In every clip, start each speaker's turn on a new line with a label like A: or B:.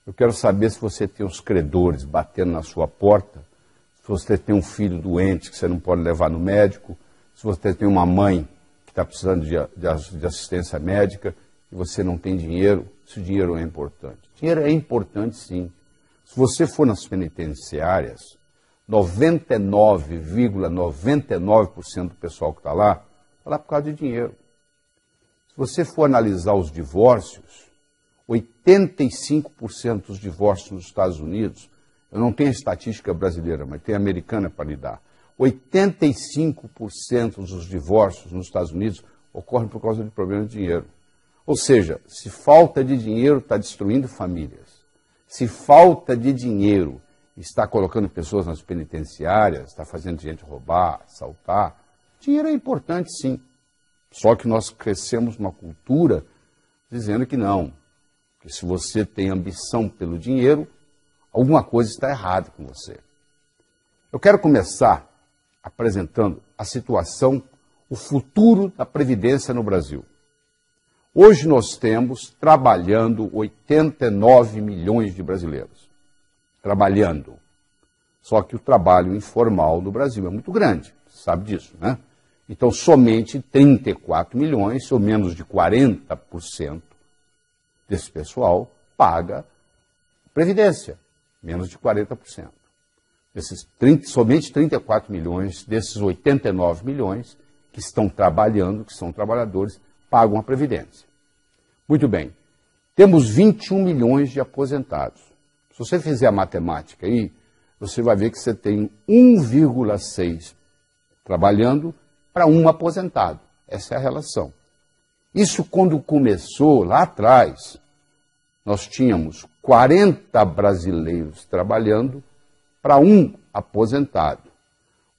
A: Eu quero saber se você tem os credores batendo na sua porta, se você tem um filho doente que você não pode levar no médico, se você tem uma mãe que está precisando de assistência médica e você não tem dinheiro, se o dinheiro é importante. Dinheiro é importante, sim. Se você for nas penitenciárias, 99,99% do pessoal que está lá por causa de dinheiro. Se você for analisar os divórcios, 85% dos divórcios nos Estados Unidos, eu não tenho a estatística brasileira, mas tem a americana para lhe dar, 85% dos divórcios nos Estados Unidos ocorrem por causa de problema de dinheiro. Ou seja, se falta de dinheiro está destruindo famílias. Se falta de dinheiro está colocando pessoas nas penitenciárias, está fazendo gente roubar, assaltar, dinheiro é importante, sim. Só que nós crescemos uma cultura dizendo que não. Que se você tem ambição pelo dinheiro, alguma coisa está errada com você. Eu quero começar apresentando a situação, o futuro da Previdência no Brasil. Hoje nós temos trabalhando 89 milhões de brasileiros. Trabalhando. Só que o trabalho informal no Brasil é muito grande, você sabe disso, né? Então, somente 34 milhões, ou menos de 40% desse pessoal, paga Previdência. Menos de 40%. Somente 34 milhões desses 89 milhões que estão trabalhando, que são trabalhadores, pagam a Previdência. Muito bem. Temos 21 milhões de aposentados. Se você fizer a matemática aí, você vai ver que você tem 1,6 trabalhando para um aposentado. Essa é a relação. Isso quando começou lá atrás, nós tínhamos 40 brasileiros trabalhando para um aposentado.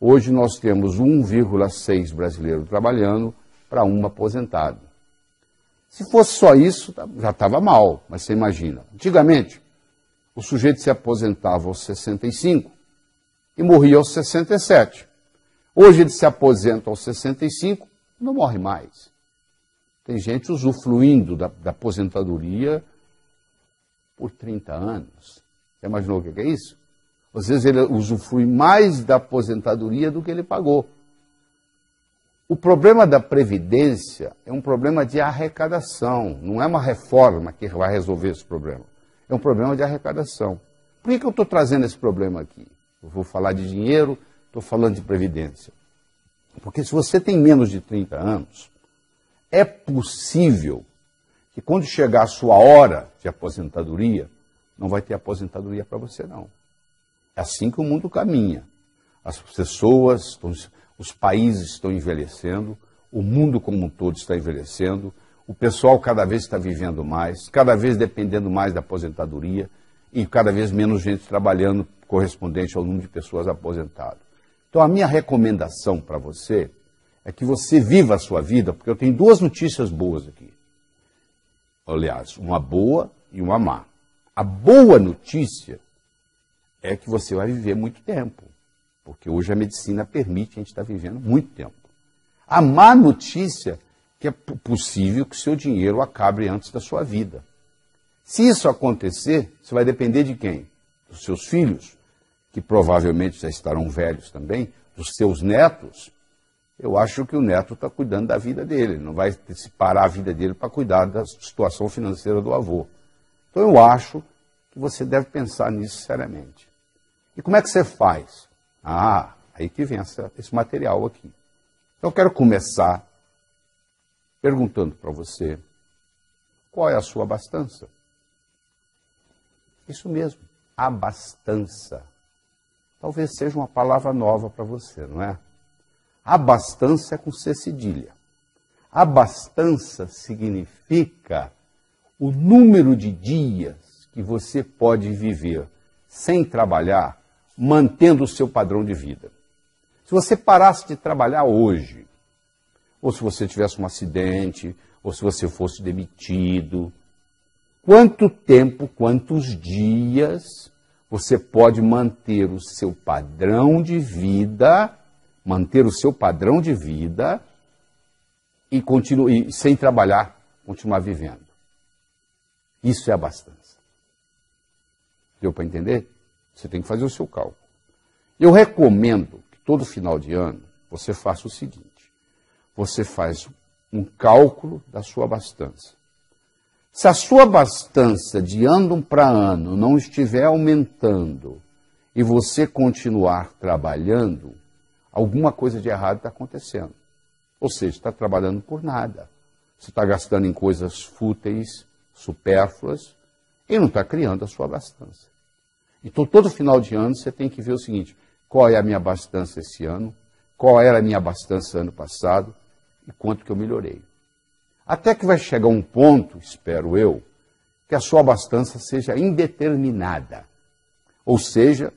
A: Hoje nós temos 1,6 brasileiros trabalhando para um aposentado. Se fosse só isso, já estava mal, mas você imagina. Antigamente, o sujeito se aposentava aos 65 e morria aos 67. Hoje ele se aposenta aos 65 e não morre mais. Tem gente usufruindo da aposentadoria por 30 anos. Você imaginou o que é isso? Às vezes ele usufrui mais da aposentadoria do que ele pagou. O problema da Previdência é um problema de arrecadação, não é uma reforma que vai resolver esse problema. É um problema de arrecadação. Por que eu estou trazendo esse problema aqui? Eu vou falar de dinheiro, estou falando de Previdência. Porque se você tem menos de 30 anos, é possível que quando chegar a sua hora de aposentadoria, não vai ter aposentadoria para você, não. É assim que o mundo caminha. As pessoas, os países estão envelhecendo, o mundo como um todo está envelhecendo, o pessoal cada vez está vivendo mais, cada vez dependendo mais da aposentadoria e cada vez menos gente trabalhando correspondente ao número de pessoas aposentadas. Então a minha recomendação para você é que você viva a sua vida, porque eu tenho duas notícias boas aqui. Aliás, uma boa e uma má. A boa notícia é que você vai viver muito tempo, porque hoje a medicina permite a gente estar vivendo muito tempo. A má notícia é que é possível que o seu dinheiro acabe antes da sua vida. Se isso acontecer, você vai depender de quem? Dos seus filhos, que provavelmente já estarão velhos também, dos seus netos. Eu acho que o neto está cuidando da vida dele, não vai parar a vida dele para cuidar da situação financeira do avô. Então eu acho que você deve pensar nisso seriamente. E como é que você faz? Aí que vem esse material aqui. Então eu quero começar perguntando para você, qual é a sua abastança? Isso mesmo, abastança. Talvez seja uma palavra nova para você, não é? Abastança é com C cedilha. Abastança significa o número de dias que você pode viver sem trabalhar, mantendo o seu padrão de vida. Se você parasse de trabalhar hoje, ou se você tivesse um acidente, ou se você fosse demitido, quanto tempo, quantos dias você pode manter o seu padrão de vida, e sem trabalhar, continuar vivendo? Isso é abastança. Deu para entender? Você tem que fazer o seu cálculo. Eu recomendo que todo final de ano você faça o seguinte: você faz um cálculo da sua abastança. Se a sua abastança de ano para ano não estiver aumentando e você continuar trabalhando, alguma coisa de errado está acontecendo. Ou seja, está trabalhando por nada. Você está gastando em coisas fúteis, supérfluas, e não está criando a sua abastança. Então, todo final de ano, você tem que ver o seguinte: qual é a minha abastança esse ano, qual era a minha abastança ano passado e quanto que eu melhorei. Até que vai chegar um ponto, espero eu, que a sua abastança seja indeterminada. Ou seja,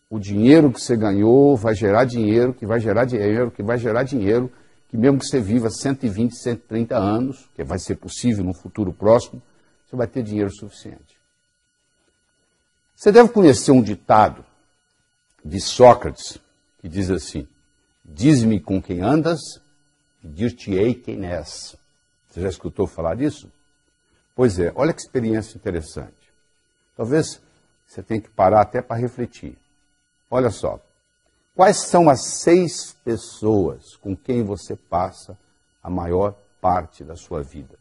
A: o dinheiro que você ganhou vai gerar dinheiro, que vai gerar dinheiro, que vai gerar dinheiro, que mesmo que você viva 120, 130 anos, que vai ser possível no futuro próximo, você vai ter dinheiro suficiente. Você deve conhecer um ditado de Sócrates, que diz assim: diz-me com quem andas, e dir-te-ei quem és. Você já escutou falar disso? Pois é, olha que experiência interessante. Talvez você tenha que parar até para refletir. Olha só, quais são as 6 pessoas com quem você passa a maior parte da sua vida?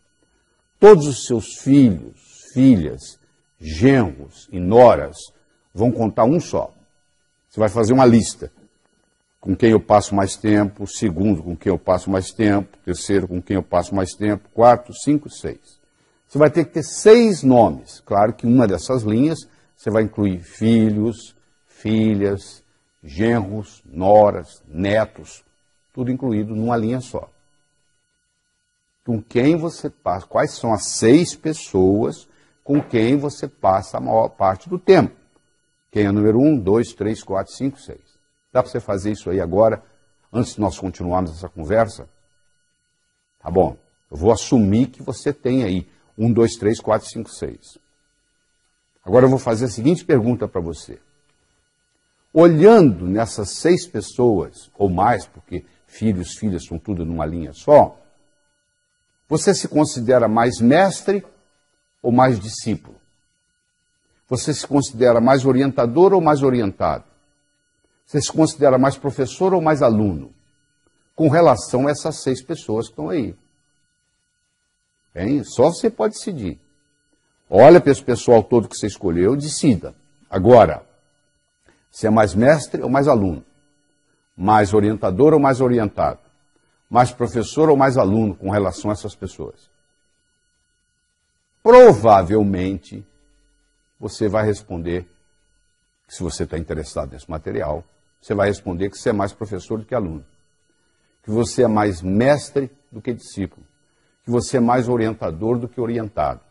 A: Todos os seus filhos, filhas, genros e noras vão contar um só. Você vai fazer uma lista. Com quem eu passo mais tempo, segundo com quem eu passo mais tempo, terceiro com quem eu passo mais tempo, 4, 5, 6. Você vai ter que ter 6 nomes. Claro que uma dessas linhas você vai incluir filhos, filhas, genros, noras, netos, tudo incluído numa linha só. Com quem você passa, quais são as 6 pessoas com quem você passa a maior parte do tempo? Quem é o número 1, 2, 3, 4, 5, 6. Dá para você fazer isso aí agora, antes de nós continuarmos essa conversa? Tá bom, eu vou assumir que você tem aí 1, 2, 3, 4, 5, 6. Agora eu vou fazer a seguinte pergunta para você. Olhando nessas 6 pessoas, ou mais, porque filhos, filhas são tudo numa linha só, você se considera mais mestre ou mais discípulo? Você se considera mais orientador ou mais orientado? Você se considera mais professor ou mais aluno? Com relação a essas 6 pessoas que estão aí. Bem, só você pode decidir. Olha para esse pessoal todo que você escolheu, decida. Agora, você é mais mestre ou mais aluno? Mais orientador ou mais orientado? Mais professor ou mais aluno com relação a essas pessoas? Provavelmente, você vai responder, se você está interessado nesse material, você vai responder que você é mais professor do que aluno, que você é mais mestre do que discípulo, que você é mais orientador do que orientado.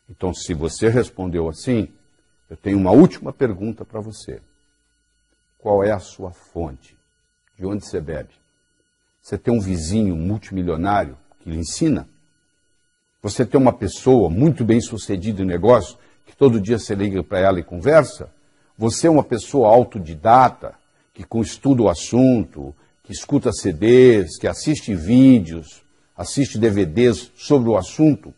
A: Então, se você respondeu assim, eu tenho uma última pergunta para você. Qual é a sua fonte? De onde você bebe? Você tem um vizinho multimilionário que lhe ensina? Você tem uma pessoa muito bem sucedida em negócio, que todo dia você liga para ela e conversa? Você é uma pessoa autodidata, que estuda o assunto, que escuta CDs, que assiste vídeos, assiste DVDs sobre o assunto?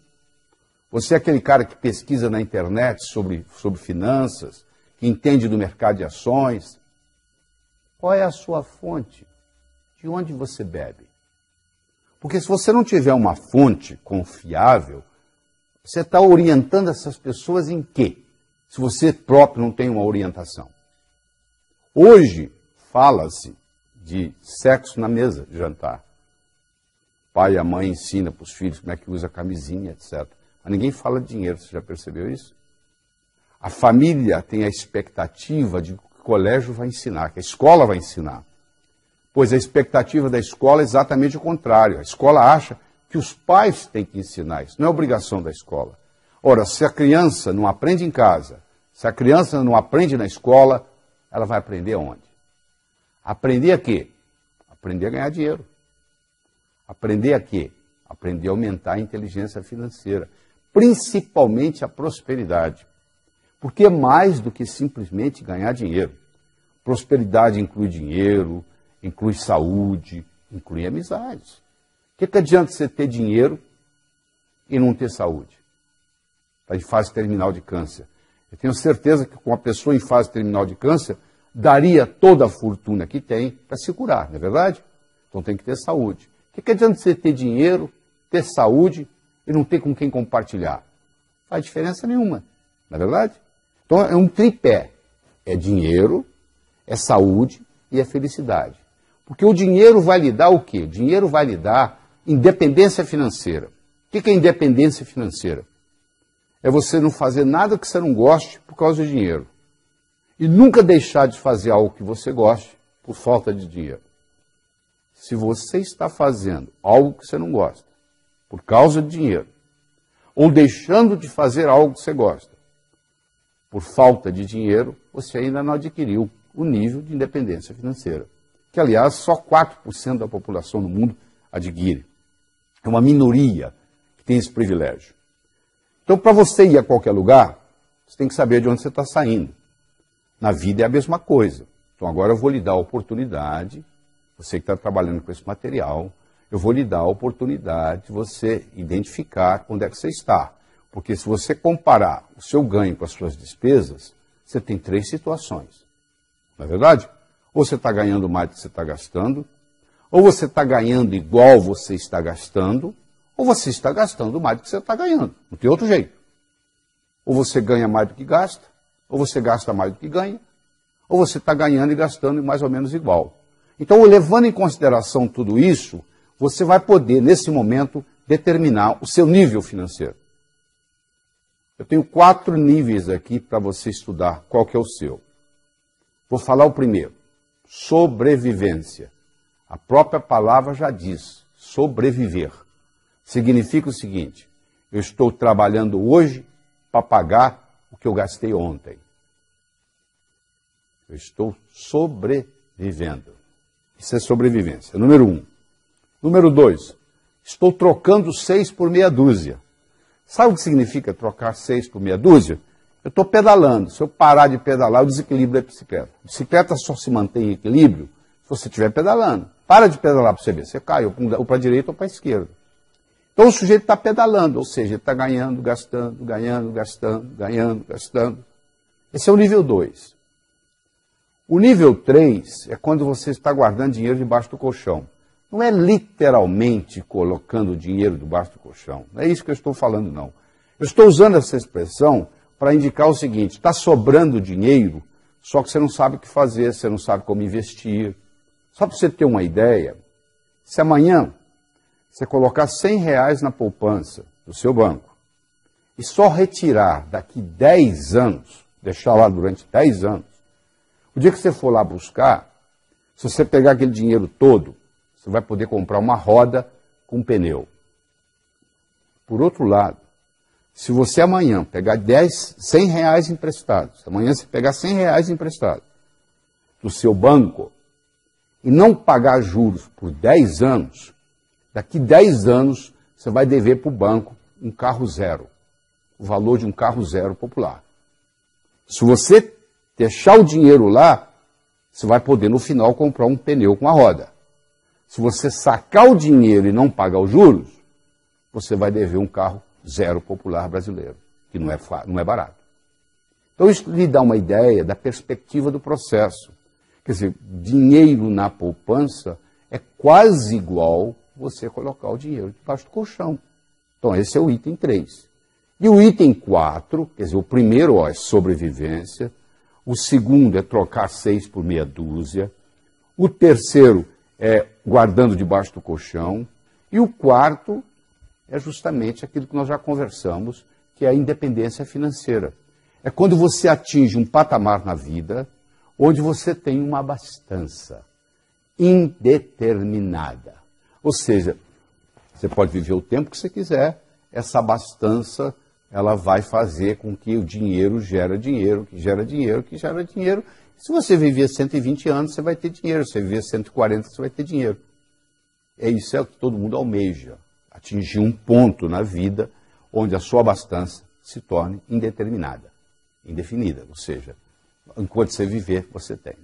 A: Você é aquele cara que pesquisa na internet sobre finanças, que entende do mercado de ações? Qual é a sua fonte? De onde você bebe? Porque se você não tiver uma fonte confiável, você está orientando essas pessoas em quê? Se você próprio não tem uma orientação. Hoje, fala-se de sexo na mesa de jantar. O pai e a mãe ensinam para os filhos como é que usa camisinha, etc. Mas ninguém fala de dinheiro, você já percebeu isso? A família tem a expectativa de que o colégio vai ensinar, que a escola vai ensinar. Pois a expectativa da escola é exatamente o contrário. A escola acha que os pais têm que ensinar isso, não é obrigação da escola. Ora, se a criança não aprende em casa, se a criança não aprende na escola, ela vai aprender onde? Aprender a quê? Aprender a ganhar dinheiro. Aprender a quê? Aprender a aumentar a inteligência financeira, principalmente a prosperidade. Porque é mais do que simplesmente ganhar dinheiro. Prosperidade inclui dinheiro, inclui saúde, inclui amizades. O que adianta você ter dinheiro e não ter saúde? Está em fase terminal de câncer. Eu tenho certeza que com a pessoa em fase terminal de câncer, daria toda a fortuna que tem para se curar, não é verdade? Então tem que ter saúde. O que adianta você ter dinheiro, ter saúde e não ter com quem compartilhar? Não faz diferença nenhuma, não é verdade? Então é um tripé. É dinheiro, é saúde e é felicidade. Porque o dinheiro vai lhe dar o quê? O dinheiro vai lhe dar independência financeira. O que é independência financeira? É você não fazer nada que você não goste por causa do dinheiro. E nunca deixar de fazer algo que você goste por falta de dinheiro. Se você está fazendo algo que você não gosta por causa de dinheiro, ou deixando de fazer algo que você gosta por falta de dinheiro, você ainda não adquiriu o nível de independência financeira. Que, aliás, só 4% da população no mundo adquire. É uma minoria que tem esse privilégio. Então, para você ir a qualquer lugar, você tem que saber de onde você está saindo. Na vida é a mesma coisa. Então, agora eu vou lhe dar a oportunidade, você que está trabalhando com esse material, eu vou lhe dar a oportunidade de você identificar onde é que você está. Porque se você comparar o seu ganho com as suas despesas, você tem 3 situações. Não é verdade? Ou você está ganhando mais do que você está gastando, ou você está ganhando igual você está gastando, ou você está gastando mais do que você está ganhando. Não tem outro jeito. Ou você ganha mais do que gasta, ou você gasta mais do que ganha, ou você está ganhando e gastando mais ou menos igual. Então, levando em consideração tudo isso, você vai poder, nesse momento, determinar o seu nível financeiro. Eu tenho 4 níveis aqui para você estudar qual que é o seu. Vou falar o primeiro. Sobrevivência. A própria palavra já diz, sobreviver. Significa o seguinte, eu estou trabalhando hoje para pagar o que eu gastei ontem. Eu estou sobrevivendo. Isso é sobrevivência. Número 1. Número 2. Estou trocando 6 por meia dúzia. Sabe o que significa trocar 6 por meia dúzia? Eu estou pedalando. Se eu parar de pedalar, eu desequilibro a bicicleta. A bicicleta só se mantém em equilíbrio se você estiver pedalando. Para de pedalar para você ver. Você cai ou para a direita ou para a esquerda. Então o sujeito está pedalando, ou seja, ele está ganhando, gastando, ganhando, gastando, ganhando, gastando. Esse é o nível 2. O nível 3 é quando você está guardando dinheiro debaixo do colchão. Não é literalmente colocando o dinheiro debaixo do colchão. Não é isso que eu estou falando, não. Eu estou usando essa expressão para indicar o seguinte, está sobrando dinheiro, só que você não sabe o que fazer, você não sabe como investir. Só para você ter uma ideia, se amanhã você colocar R$100 na poupança do seu banco e só retirar daqui 10 anos, deixar lá durante 10 anos, o dia que você for lá buscar, se você pegar aquele dinheiro todo, você vai poder comprar uma roda com pneu. Por outro lado, se você amanhã pegar R$100 emprestados, amanhã você pegar R$100 emprestados do seu banco e não pagar juros por 10 anos, daqui 10 anos você vai dever para o banco um carro zero, o valor de um carro zero popular. Se você deixar o dinheiro lá, você vai poder no final comprar um pneu com a roda. Se você sacar o dinheiro e não pagar os juros, você vai dever um carro zero popular brasileiro, que não é barato. Então isso lhe dá uma ideia da perspectiva do processo. Quer dizer, dinheiro na poupança é quase igual você colocar o dinheiro debaixo do colchão. Então esse é o item 3. E o item 4, quer dizer, o primeiro é sobrevivência, o segundo é trocar 6 por meia dúzia, o terceiro é guardando debaixo do colchão, e o quarto é justamente aquilo que nós já conversamos, que é a independência financeira. É quando você atinge um patamar na vida onde você tem uma abastança indeterminada. Ou seja, você pode viver o tempo que você quiser, essa abastança ela vai fazer com que o dinheiro gera dinheiro, que gera dinheiro, que gera dinheiro. Se você viver 120 anos, você vai ter dinheiro. Se você viver 140, você vai ter dinheiro. É isso é o que todo mundo almeja. Atingir um ponto na vida onde a sua abastança se torne indeterminada, indefinida. Ou seja, enquanto você viver, você tem.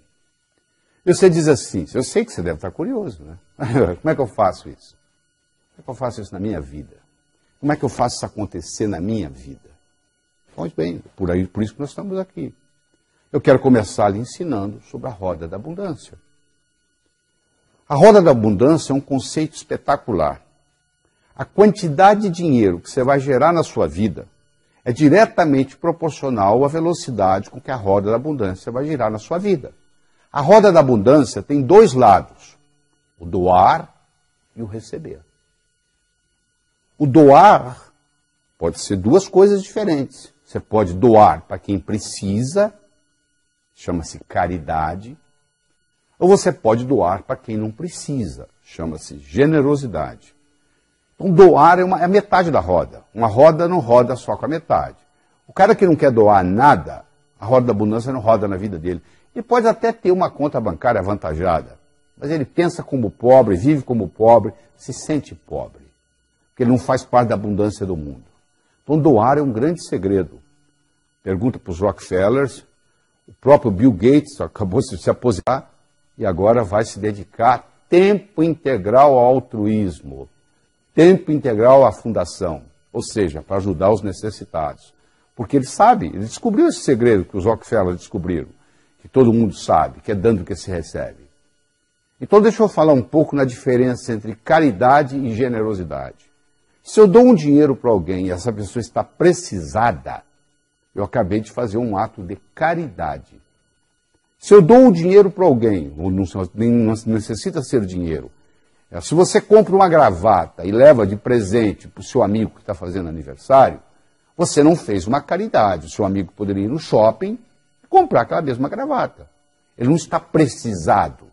A: E você diz assim, eu sei que você deve estar curioso, né? Como é que eu faço isso? Como é que eu faço isso na minha vida? Como é que eu faço isso acontecer na minha vida? Pois bem, por isso que nós estamos aqui. Eu quero começar lhe ensinando sobre a roda da abundância. A roda da abundância é um conceito espetacular. A quantidade de dinheiro que você vai gerar na sua vida é diretamente proporcional à velocidade com que a roda da abundância vai girar na sua vida. A roda da abundância tem dois lados, o doar e o receber. O doar pode ser duas coisas diferentes. Você pode doar para quem precisa, chama-se caridade, ou você pode doar para quem não precisa, chama-se generosidade. Então, doar é a metade da roda. Uma roda não roda só com a metade. O cara que não quer doar nada, a roda da abundância não roda na vida dele. Ele pode até ter uma conta bancária avantajada, mas ele pensa como pobre, vive como pobre, se sente pobre, porque ele não faz parte da abundância do mundo. Então, doar é um grande segredo. Pergunta para os Rockefellers, o próprio Bill Gates acabou de se aposentar e agora vai se dedicar tempo integral ao altruísmo, tempo integral à fundação, ou seja, para ajudar os necessitados. Porque ele sabe, ele descobriu esse segredo que os Rockefellers descobriram, que todo mundo sabe, que é dando que se recebe. Então deixa eu falar um pouco na diferença entre caridade e generosidade. Se eu dou um dinheiro para alguém e essa pessoa está precisada, eu acabei de fazer um ato de caridade. Se eu dou um dinheiro para alguém, não necessita ser dinheiro, se você compra uma gravata e leva de presente para o seu amigo que está fazendo aniversário, você não fez uma caridade. O seu amigo poderia ir no shopping e comprar aquela mesma gravata. Ele não está precisado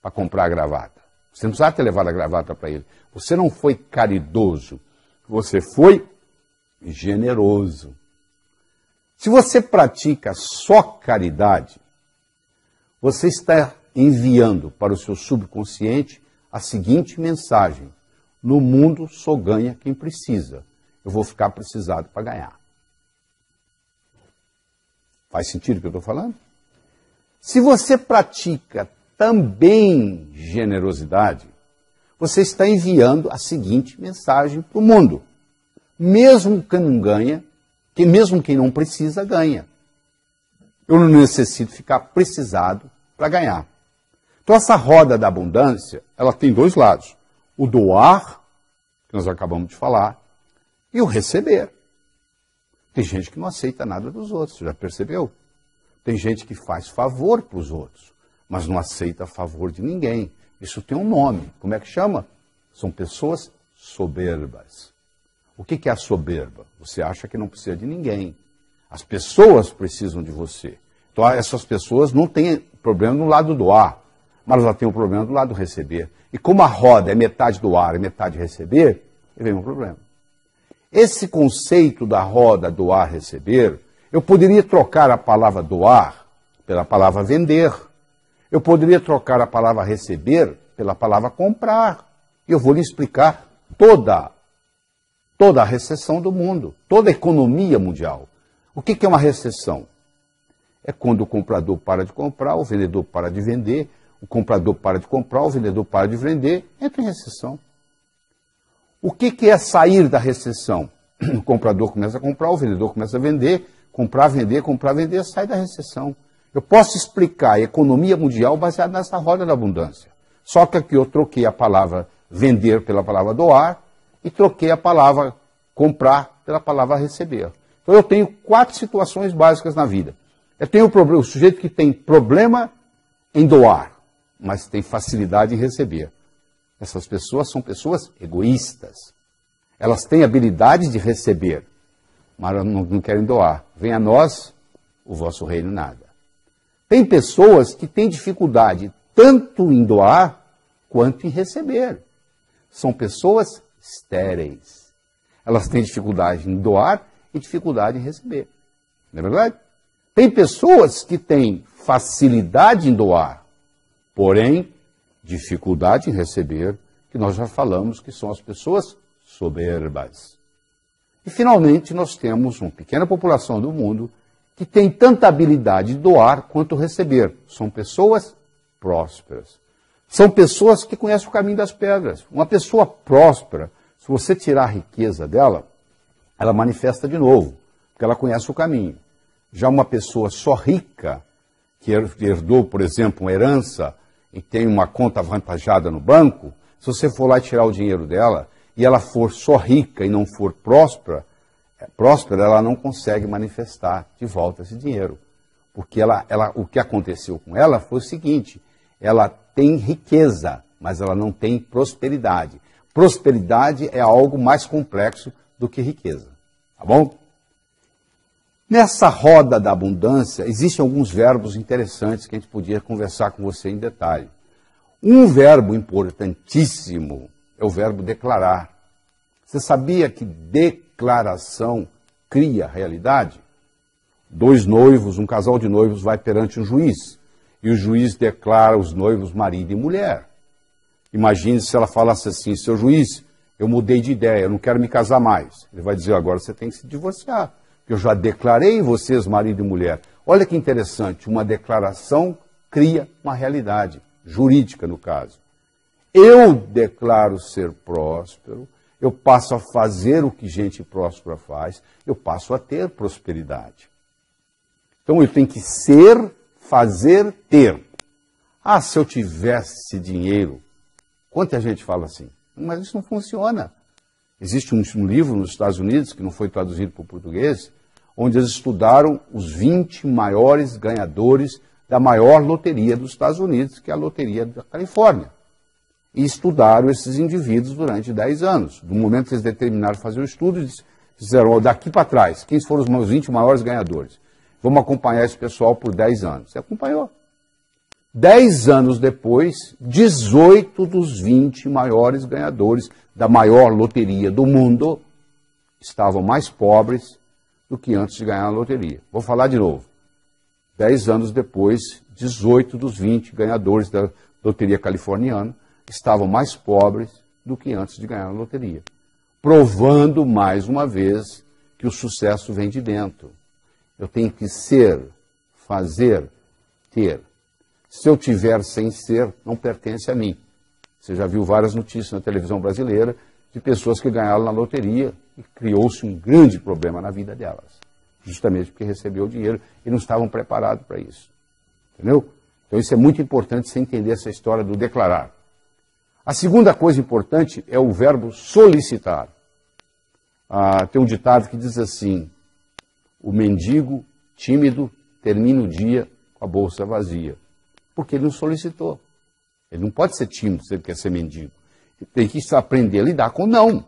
A: para comprar a gravata. Você não precisa ter levado a gravata para ele. Você não foi caridoso. Você foi generoso. Se você pratica só caridade, você está enviando para o seu subconsciente a seguinte mensagem: no mundo só ganha quem precisa. Eu vou ficar precisado para ganhar. Faz sentido o que eu estou falando? Se você pratica também generosidade, você está enviando a seguinte mensagem para o mundo: mesmo quem não ganha, mesmo quem não precisa, ganha. Eu não necessito ficar precisado para ganhar. Então essa roda da abundância, ela tem dois lados. O doar, que nós acabamos de falar, e o receber. Tem gente que não aceita nada dos outros, você já percebeu? Tem gente que faz favor para os outros, mas não aceita favor de ninguém. Isso tem um nome. Como é que chama? São pessoas soberbas. O que é a soberba? Você acha que não precisa de ninguém. As pessoas precisam de você. Então essas pessoas não têm problema no lado do doar, mas elas têm um problema do lado do receber. E como a roda é metade doar e metade receber, vem um problema. Esse conceito da roda doar, receber, eu poderia trocar a palavra doar pela palavra vender. Eu poderia trocar a palavra receber pela palavra comprar. E eu vou lhe explicar toda a recessão do mundo, toda a economia mundial. O que é uma recessão? É quando o comprador para de comprar, o vendedor para de vender, o comprador para de comprar, o vendedor para de vender, entra em recessão. O que é sair da recessão? O comprador começa a comprar, o vendedor começa a vender, comprar, vender, sai da recessão. Eu posso explicar a economia mundial baseada nessa roda da abundância. Só que aqui eu troquei a palavra vender pela palavra doar e troquei a palavra comprar pela palavra receber. Então eu tenho 4 situações básicas na vida. Eu tenho o sujeito que tem problema em doar, mas tem facilidade em receber. Essas pessoas são pessoas egoístas. Elas têm habilidade de receber, mas não querem doar. Venha a nós o vosso reino nada. Tem pessoas que têm dificuldade tanto em doar quanto em receber. São pessoas estéreis. Elas têm dificuldade em doar e dificuldade em receber. Não é verdade? Tem pessoas que têm facilidade em doar, porém dificuldade em receber, que nós já falamos que são as pessoas soberbas. E finalmente nós temos uma pequena população do mundo que tem tanta habilidade de doar quanto receber. São pessoas prósperas. São pessoas que conhecem o caminho das pedras. Uma pessoa próspera, se você tirar a riqueza dela, ela manifesta de novo. porque ela conhece o caminho. Já uma pessoa só rica, que herdou, por exemplo, uma herança e tem uma conta avantajada no banco, se você for lá tirar o dinheiro dela e ela for só rica e não for próspera, ela não consegue manifestar de volta esse dinheiro. Porque o que aconteceu com ela foi o seguinte, ela tem riqueza, mas ela não tem prosperidade. Prosperidade é algo mais complexo do que riqueza, tá bom? Nessa roda da abundância, existem alguns verbos interessantes que a gente podia conversar com você em detalhe. Um verbo importantíssimo é o verbo declarar. Você sabia que declaração cria realidade? Dois noivos, um casal de noivos vai perante um juiz, e o juiz declara os noivos marido e mulher. Imagine se ela falasse assim, seu juiz, eu mudei de ideia, eu não quero me casar mais. Ele vai dizer, agora você tem que se divorciar, porque eu já declarei vocês marido e mulher. Olha que interessante, uma declaração cria uma realidade, jurídica no caso. Eu declaro ser próspero, eu passo a fazer o que gente próspera faz, eu passo a ter prosperidade. Então eu tenho que ser, fazer, ter. Ah, se eu tivesse dinheiro, quanta gente fala assim? Mas isso não funciona. Existe um livro nos Estados Unidos, que não foi traduzido para o português, onde eles estudaram os 20 maiores ganhadores da maior loteria dos Estados Unidos, que é a loteria da Califórnia. E estudaram esses indivíduos durante 10 anos. Do momento que eles determinaram fazer o estudo, eles fizeram daqui para trás, quem foram os 20 maiores ganhadores? Vamos acompanhar esse pessoal por 10 anos. Você acompanhou. 10 anos depois, 18 dos 20 maiores ganhadores da maior loteria do mundo estavam mais pobres do que antes de ganhar a loteria. Vou falar de novo. 10 anos depois, 18 dos 20 ganhadores da loteria californiana estavam mais pobres do que antes de ganhar a loteria. Provando, mais uma vez, que o sucesso vem de dentro. Eu tenho que ser, fazer, ter. Se eu tiver sem ser, não pertence a mim. Você já viu várias notícias na televisão brasileira de pessoas que ganharam na loteria e criou-se um grande problema na vida delas. Justamente porque recebeu o dinheiro e não estavam preparados para isso. Entendeu? Então isso é muito importante você entender essa história do declarar. A segunda coisa importante é o verbo solicitar. Tem um ditado que diz assim, o mendigo tímido termina o dia com a bolsa vazia. Porque ele não solicitou. Ele não pode ser tímido se ele quer ser mendigo. Ele tem que aprender a lidar com não.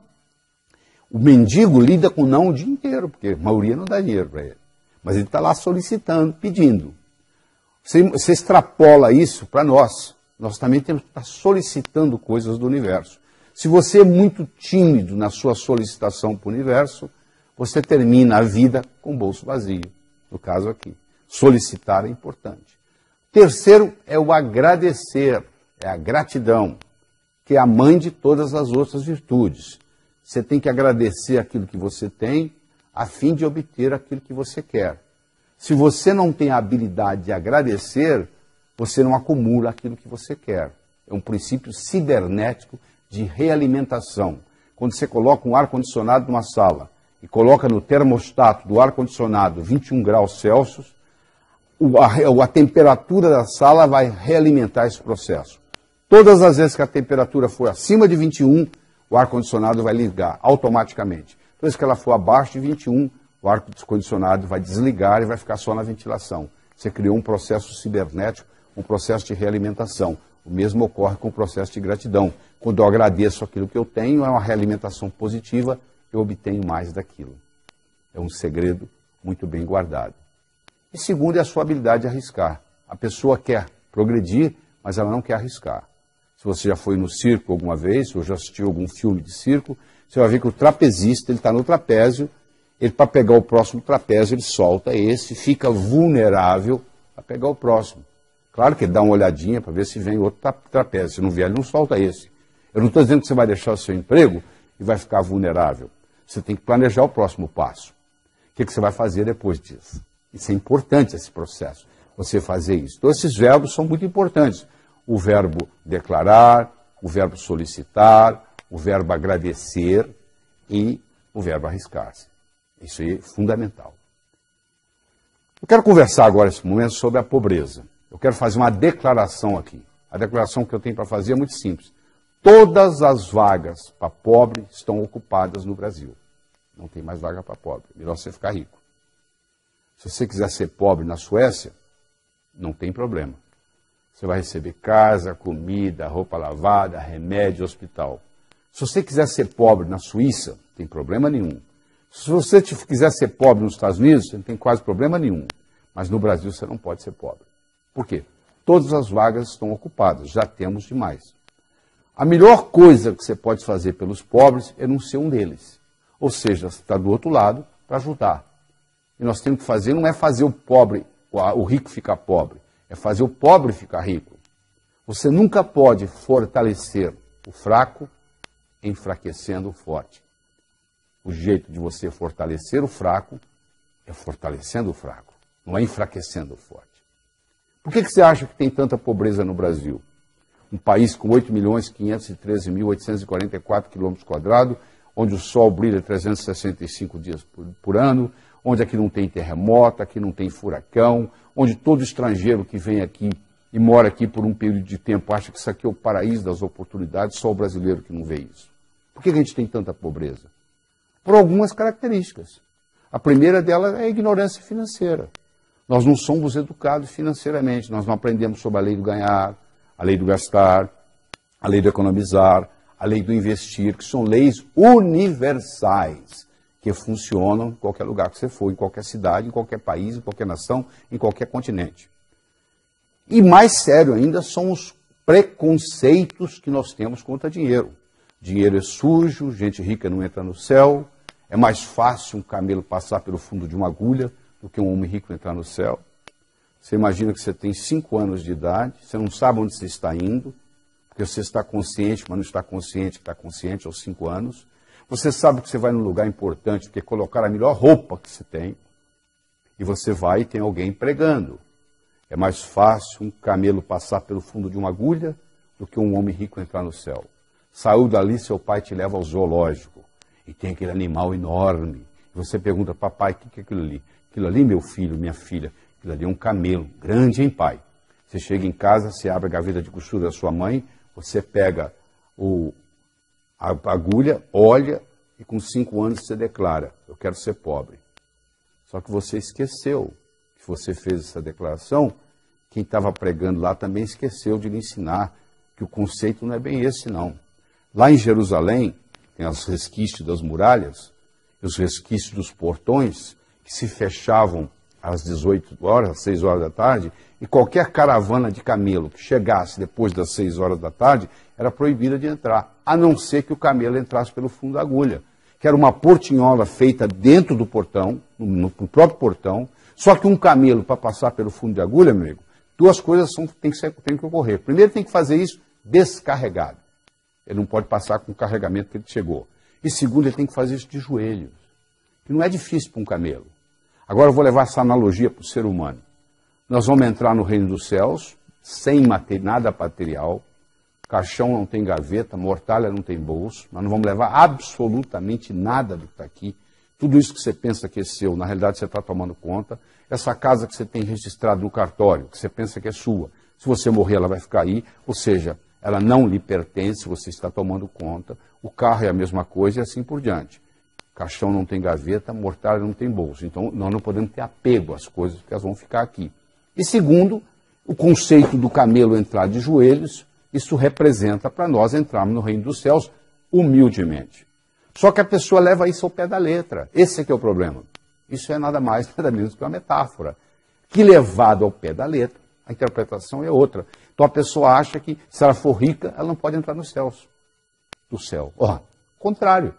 A: O mendigo lida com não o dia inteiro, porque a maioria não dá dinheiro para ele. Mas ele está lá solicitando, pedindo. Você extrapola isso para nós. Nós também temos que estar solicitando coisas do universo. Se você é muito tímido na sua solicitação para o universo, você termina a vida com o bolso vazio. No caso aqui. Solicitar é importante. Terceiro é o agradecer, é a gratidão, que é a mãe de todas as outras virtudes. Você tem que agradecer aquilo que você tem, a fim de obter aquilo que você quer. Se você não tem a habilidade de agradecer, você não acumula aquilo que você quer. É um princípio cibernético de realimentação. Quando você coloca um ar-condicionado numa sala e coloca no termostato do ar-condicionado 21 graus Celsius, a temperatura da sala vai realimentar esse processo. Todas as vezes que a temperatura for acima de 21, o ar-condicionado vai ligar automaticamente. Todas as vezes que ela for abaixo de 21, o ar-condicionado vai desligar e vai ficar só na ventilação. Você criou um processo cibernético, um processo de realimentação. O mesmo ocorre com o processo de gratidão. Quando eu agradeço aquilo que eu tenho, é uma realimentação positiva, eu obtenho mais daquilo. É um segredo muito bem guardado. E segundo é a sua habilidade de arriscar. A pessoa quer progredir, mas ela não quer arriscar. Se você já foi no circo alguma vez, ou já assistiu algum filme de circo, você vai ver que o trapezista, ele está no trapézio, ele para pegar o próximo trapézio, ele solta esse, fica vulnerável a pegar o próximo. Claro que ele dá uma olhadinha para ver se vem outro trapézio. Se não vier, ele não solta esse. Eu não estou dizendo que você vai deixar o seu emprego e vai ficar vulnerável. Você tem que planejar o próximo passo. O que você vai fazer depois disso? Isso é importante, esse processo, você fazer isso. Então, esses verbos são muito importantes. O verbo declarar, o verbo solicitar, o verbo agradecer e o verbo arriscar-se. Isso aí é fundamental. Eu quero conversar agora, nesse momento, sobre a pobreza. Eu quero fazer uma declaração aqui. A declaração que eu tenho para fazer é muito simples. Todas as vagas para pobre estão ocupadas no Brasil. Não tem mais vaga para pobre. Melhor você ficar rico. Se você quiser ser pobre na Suécia, não tem problema. Você vai receber casa, comida, roupa lavada, remédio, hospital. Se você quiser ser pobre na Suíça, não tem problema nenhum. Se você quiser ser pobre nos Estados Unidos, não tem quase problema nenhum. Mas no Brasil você não pode ser pobre. Por quê? Todas as vagas estão ocupadas, já temos demais. A melhor coisa que você pode fazer pelos pobres é não ser um deles. Ou seja, você está do outro lado para ajudar. E nós temos que fazer, não é fazer o pobre, o rico ficar pobre, é fazer o pobre ficar rico. Você nunca pode fortalecer o fraco enfraquecendo o forte. O jeito de você fortalecer o fraco é fortalecendo o fraco, não é enfraquecendo o forte. Por que você acha que tem tanta pobreza no Brasil? Um país com 8.513.844 km², onde o sol brilha 365 dias por ano, onde aqui não tem terremoto, aqui não tem furacão, onde todo estrangeiro que vem aqui e mora aqui por um período de tempo acha que isso aqui é o paraíso das oportunidades, só o brasileiro que não vê isso. Por que a gente tem tanta pobreza? Por algumas características. A primeira delas é a ignorância financeira. Nós não somos educados financeiramente, nós não aprendemos sobre a lei do ganhar, a lei do gastar, a lei do economizar, a lei do investir, que são leis universais, que funcionam em qualquer lugar que você for, em qualquer cidade, em qualquer país, em qualquer nação, em qualquer continente. E mais sério ainda são os preconceitos que nós temos contra dinheiro. Dinheiro é sujo, gente rica não entra no céu, é mais fácil um camelo passar pelo fundo de uma agulha do que um homem rico entrar no céu. Você imagina que você tem 5 anos de idade, você não sabe onde você está indo, porque você está consciente, mas não está consciente que está consciente aos 5 anos. Você sabe que você vai num lugar importante, porque colocar a melhor roupa que você tem, e você vai e tem alguém pregando. É mais fácil um camelo passar pelo fundo de uma agulha do que um homem rico entrar no céu. Saiu dali, seu pai te leva ao zoológico, e tem aquele animal enorme. E você pergunta, papai, o que é aquilo ali? Aquilo ali, meu filho, minha filha, aquilo ali é um camelo, grande, hein, pai? Você chega em casa, você abre a gaveta de costura da sua mãe, você pega a agulha, olha, e com 5 anos você declara, eu quero ser pobre. Só que você esqueceu que você fez essa declaração, quem estava pregando lá também esqueceu de lhe ensinar que o conceito não é bem esse, não. Lá em Jerusalém, tem os resquícios das muralhas, os resquícios dos portões, que se fechavam às 18 horas, às 6 horas da tarde, e qualquer caravana de camelo que chegasse depois das 6 horas da tarde era proibida de entrar, a não ser que o camelo entrasse pelo fundo da agulha, que era uma portinhola feita dentro do portão, no próprio portão, só que um camelo, para passar pelo fundo de agulha, meu amigo, 2 coisas tem que ocorrer. Primeiro, tem que fazer isso descarregado. Ele não pode passar com o carregamento que ele chegou. E segundo, ele tem que fazer isso de joelhos, que não é difícil para um camelo. Agora eu vou levar essa analogia para o ser humano. Nós vamos entrar no reino dos céus, sem nada material, caixão não tem gaveta, mortalha não tem bolso, nós não vamos levar absolutamente nada do que está aqui. Tudo isso que você pensa que é seu, na realidade você está tomando conta. Essa casa que você tem registrado no cartório, que você pensa que é sua, se você morrer ela vai ficar aí, ou seja, ela não lhe pertence, você está tomando conta. O carro é a mesma coisa e assim por diante. Caixão não tem gaveta, mortalha não tem bolso. Então, nós não podemos ter apego às coisas, porque elas vão ficar aqui. E segundo, o conceito do camelo entrar de joelhos, isso representa para nós entrarmos no reino dos céus humildemente. Só que a pessoa leva isso ao pé da letra. Esse é que é o problema. Isso é nada mais, nada menos que uma metáfora. Que levado ao pé da letra, a interpretação é outra. Então a pessoa acha que se ela for rica, ela não pode entrar nos céus. Do céu. Contrário.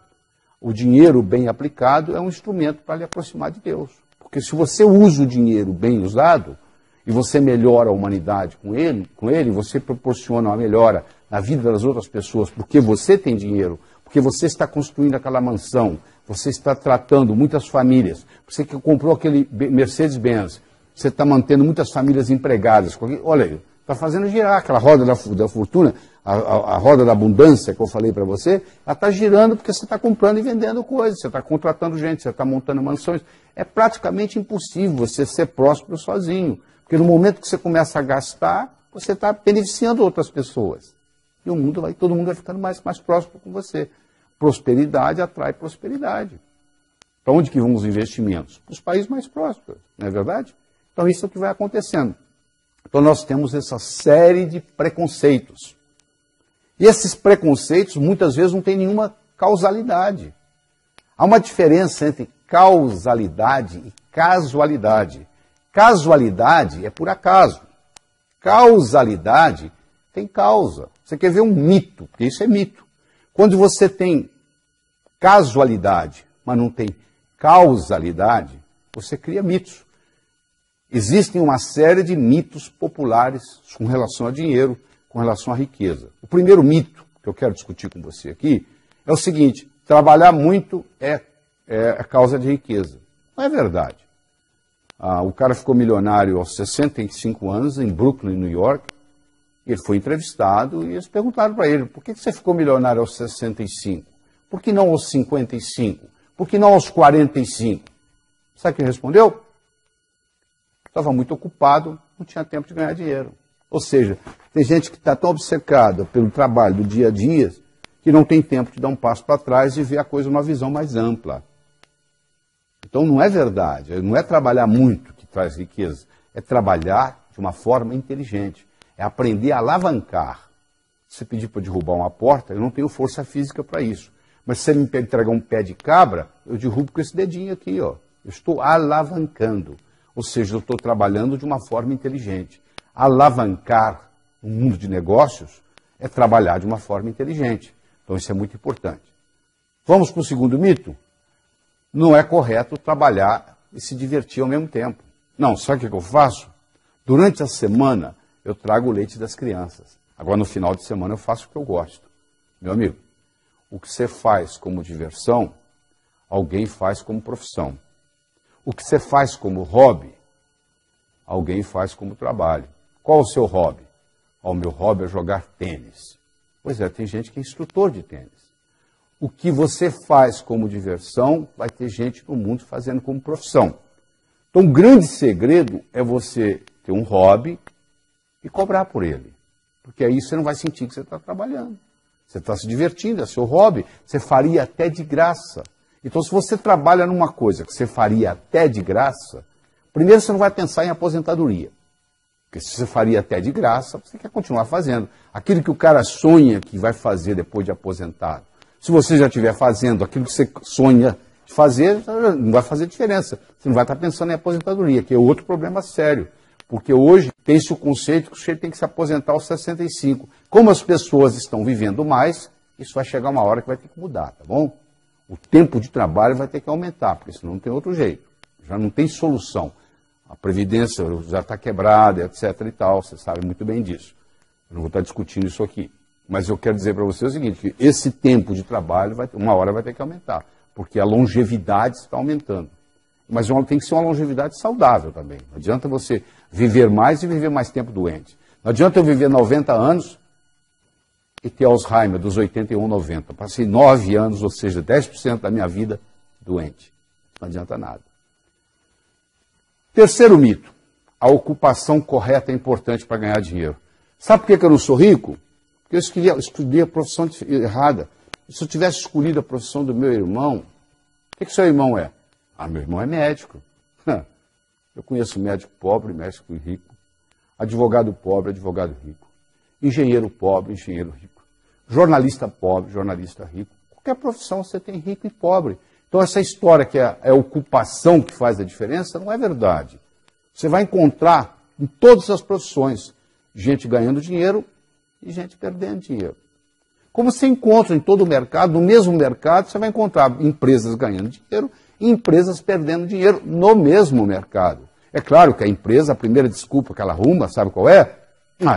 A: O dinheiro bem aplicado é um instrumento para lhe aproximar de Deus. Porque se você usa o dinheiro bem usado, e você melhora a humanidade com ele, você proporciona uma melhora na vida das outras pessoas, porque você tem dinheiro, porque você está construindo aquela mansão, você está tratando muitas famílias, você que comprou aquele Mercedes-Benz, você está mantendo muitas famílias empregadas. Olha aí, está fazendo girar aquela roda da fortuna. a roda da abundância que eu falei para você, ela está girando porque você está comprando e vendendo coisas, você está contratando gente, você está montando mansões. É praticamente impossível você ser próspero sozinho, porque no momento que você começa a gastar, você está beneficiando outras pessoas. E o mundo todo mundo vai ficando mais próximo com você. Prosperidade atrai prosperidade. Para onde que vão os investimentos? Para os países mais prósperos, não é verdade? Então isso é o que vai acontecendo. Então nós temos essa série de preconceitos. E esses preconceitos muitas vezes não têm nenhuma causalidade. Há uma diferença entre causalidade e casualidade. Casualidade é por acaso. Causalidade tem causa. Você quer ver um mito, porque isso é mito. Quando você tem casualidade, mas não tem causalidade, você cria mitos. Existem uma série de mitos populares com relação a dinheiro, com relação à riqueza. O primeiro mito que eu quero discutir com você aqui é o seguinte: trabalhar muito é a causa de riqueza. Não é verdade. O cara ficou milionário aos 65 anos em Brooklyn, New York. Ele foi entrevistado e eles perguntaram para ele: por que você ficou milionário aos 65? Por que não aos 55? Por que não aos 45? Sabe o que ele respondeu? Estava muito ocupado, não tinha tempo de ganhar dinheiro. Ou seja, tem gente que está tão obcecada pelo trabalho do dia a dia que não tem tempo de dar um passo para trás e ver a coisa numa visão mais ampla. Então não é verdade, não é trabalhar muito que traz riqueza, é trabalhar de uma forma inteligente, é aprender a alavancar. Se você pedir para derrubar uma porta, eu não tenho força física para isso. Mas se você me entregar um pé de cabra, eu derrubo com esse dedinho aqui, ó. Eu estou alavancando. Ou seja, eu estou trabalhando de uma forma inteligente. Alavancar no mundo de negócios é trabalhar de uma forma inteligente. Então isso é muito importante. Vamos para o segundo mito? Não é correto trabalhar e se divertir ao mesmo tempo. Não, sabe o que eu faço? Durante a semana eu trago o leite das crianças. Agora no final de semana eu faço o que eu gosto. Meu amigo, o que você faz como diversão, alguém faz como profissão. O que você faz como hobby, alguém faz como trabalho. Qual o seu hobby? O meu hobby é jogar tênis. Pois é, tem gente que é instrutor de tênis. O que você faz como diversão, vai ter gente no mundo fazendo como profissão. Então, o grande segredo é você ter um hobby e cobrar por ele. Porque aí você não vai sentir que você está trabalhando. Você está se divertindo, é seu hobby. Você faria até de graça. Então, se você trabalha numa coisa que você faria até de graça, primeiro você não vai pensar em aposentadoria. Porque se você faria até de graça, você quer continuar fazendo. Aquilo que o cara sonha que vai fazer depois de aposentado. Se você já estiver fazendo aquilo que você sonha de fazer, não vai fazer diferença. Você não vai estar pensando em aposentadoria, que é outro problema sério. Porque hoje tem-se o conceito que o sujeito tem que se aposentar aos 65. Como as pessoas estão vivendo mais, isso vai chegar uma hora que vai ter que mudar, tá bom? O tempo de trabalho vai ter que aumentar, porque senão não tem outro jeito. Já não tem solução. A Previdência já está quebrada, etc. e tal, você sabe muito bem disso. Eu não vou estar discutindo isso aqui. Mas eu quero dizer para você o seguinte, que esse tempo de trabalho, uma hora vai ter que aumentar, porque a longevidade está aumentando. Mas tem que ser uma longevidade saudável também. Não adianta você viver mais e viver mais tempo doente. Não adianta eu viver 90 anos e ter Alzheimer dos 81, 90. Passei 9 anos, ou seja, 10% da minha vida doente. Não adianta nada. Terceiro mito. A ocupação correta é importante para ganhar dinheiro. Sabe por que eu não sou rico? Porque eu escolhi a profissão errada. Se eu tivesse escolhido a profissão do meu irmão, o que seu irmão é? Meu irmão é médico. Eu conheço médico pobre, médico rico. Advogado pobre, advogado rico. Engenheiro pobre, engenheiro rico. Jornalista pobre, jornalista rico. Qualquer profissão você tem rico e pobre. Então essa história que é a ocupação que faz a diferença não é verdade. Você vai encontrar em todas as profissões gente ganhando dinheiro e gente perdendo dinheiro. Como você encontra em todo o mercado, no mesmo mercado, você vai encontrar empresas ganhando dinheiro e empresas perdendo dinheiro no mesmo mercado. É claro que a empresa, a primeira desculpa que ela arruma, sabe qual é?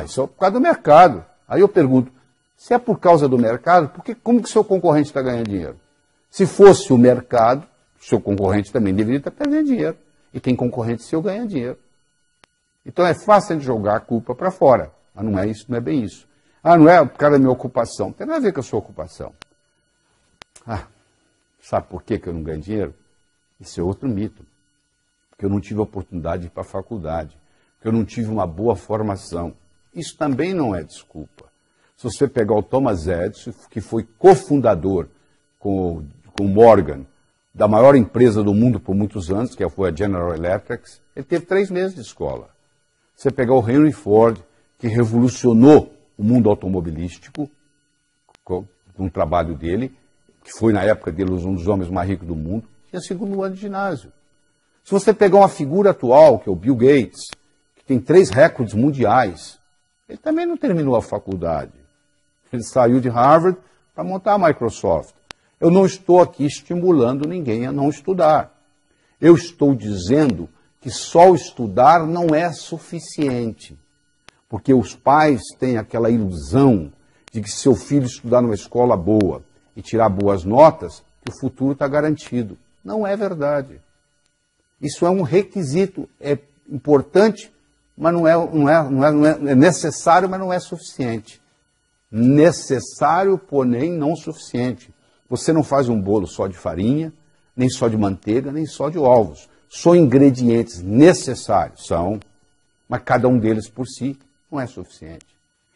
A: Isso é por causa do mercado. Aí eu pergunto, se é por causa do mercado, como que o seu concorrente está ganhando dinheiro? Se fosse o mercado, o seu concorrente também deveria estar perdendo dinheiro. E tem concorrente seu ganhando dinheiro. Então é fácil de jogar a culpa para fora. Mas não é isso, não é bem isso. Ah, não é por causa da minha ocupação. Não tem nada a ver com a sua ocupação. Ah, sabe por que eu não ganho dinheiro? Isso é outro mito. Porque eu não tive a oportunidade de ir para a faculdade. Porque eu não tive uma boa formação. Isso também não é desculpa. Se você pegar o Thomas Edison, que foi cofundador com o Morgan, da maior empresa do mundo por muitos anos, que foi a General Electric, ele teve 3 meses de escola. Você pegar o Henry Ford, que revolucionou o mundo automobilístico, com um trabalho dele, que foi na época dele um dos homens mais ricos do mundo, tinha 2º ano de ginásio. Se você pegar uma figura atual, que é o Bill Gates, que tem 3 recordes mundiais, ele também não terminou a faculdade. Ele saiu de Harvard para montar a Microsoft. Eu não estou aqui estimulando ninguém a não estudar. Eu estou dizendo que só estudar não é suficiente. Porque os pais têm aquela ilusão de que se seu filho estudar numa escola boa e tirar boas notas, que o futuro está garantido. Não é verdade. Isso é um requisito, é importante, mas não é necessário, mas não é suficiente. Necessário, porém não suficiente. Você não faz um bolo só de farinha, nem só de manteiga, nem só de ovos. São ingredientes necessários, são, mas cada um deles por si não é suficiente.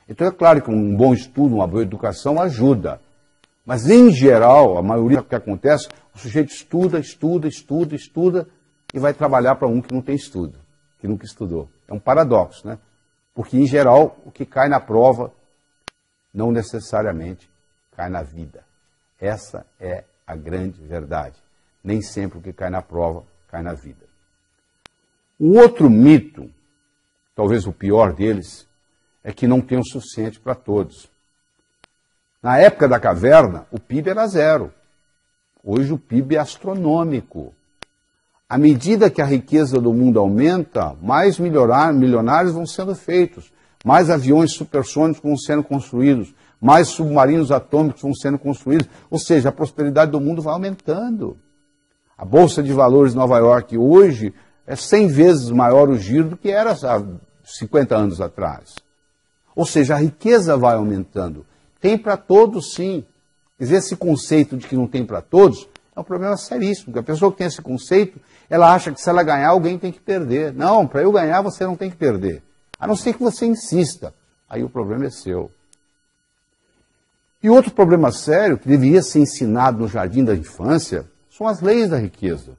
A: Então é claro que um bom estudo, uma boa educação ajuda. Mas em geral, a maioria do que acontece, o sujeito estuda e vai trabalhar para um que não tem estudo, que nunca estudou. É um paradoxo, né? Porque em geral, o que cai na prova não necessariamente cai na vida. Essa é a grande verdade. Nem sempre o que cai na prova cai na vida. O outro mito, talvez o pior deles, é que não tem o suficiente para todos. Na época da caverna, o PIB era 0. Hoje o PIB é astronômico. À medida que a riqueza do mundo aumenta, mais milionários vão sendo feitos, mais aviões supersônicos vão sendo construídos, mais submarinos atômicos vão sendo construídos, ou seja, a prosperidade do mundo vai aumentando. A Bolsa de Valores de Nova York hoje é 100 vezes maior o giro do que era há 50 anos atrás. Ou seja, a riqueza vai aumentando. Tem para todos, sim. Quer dizer, esse conceito de que não tem para todos é um problema seríssimo, porque a pessoa que tem esse conceito, ela acha que se ela ganhar, alguém tem que perder. Não, para eu ganhar, você não tem que perder. A não ser que você insista. Aí o problema é seu. E outro problema sério, que deveria ser ensinado no jardim da infância, são as leis da riqueza.